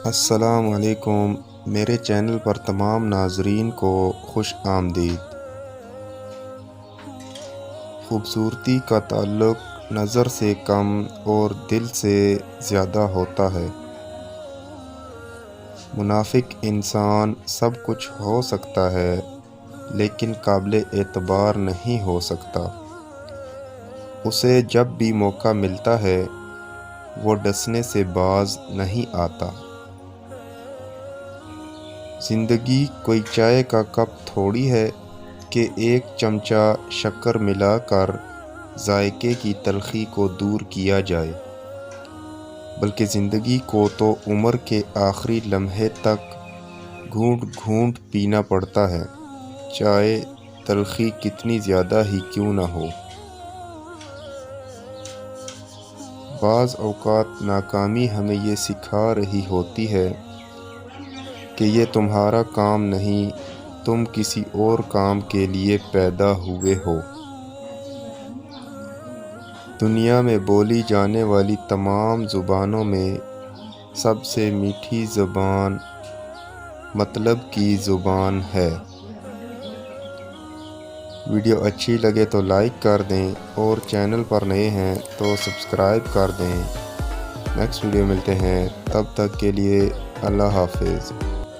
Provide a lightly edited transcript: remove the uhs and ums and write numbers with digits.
السلام علیکم، میرے چینل پر تمام ناظرین کو خوش آمدید۔ خوبصورتی کا تعلق نظر سے کم اور دل سے زیادہ ہوتا ہے۔ منافق انسان سب کچھ ہو سکتا ہے لیکن قابل اعتبار نہیں ہو سکتا۔ اسے جب بھی موقع ملتا ہے وہ ڈسنے سے باز نہیں آتا۔ زندگی کوئی چائے کا کپ تھوڑی ہے کہ ایک چمچہ شکر ملا کر ذائقے کی تلخی کو دور کیا جائے، بلکہ زندگی کو تو عمر کے آخری لمحے تک گھونٹ گھونٹ پینا پڑتا ہے، چاہے تلخی کتنی زیادہ ہی کیوں نہ ہو۔ بعض اوقات ناکامی ہمیں یہ سکھا رہی ہوتی ہے کہ یہ تمہارا کام نہیں، تم کسی اور کام کے لیے پیدا ہوئے ہو۔ دنیا میں بولی جانے والی تمام زبانوں میں سب سے میٹھی زبان مطلب کی زبان ہے۔ ویڈیو اچھی لگے تو لائک کر دیں اور چینل پر نئے ہیں تو سبسکرائب کر دیں۔ نیکسٹ ویڈیو ملتے ہیں، تب تک کے لیے اللہ حافظ۔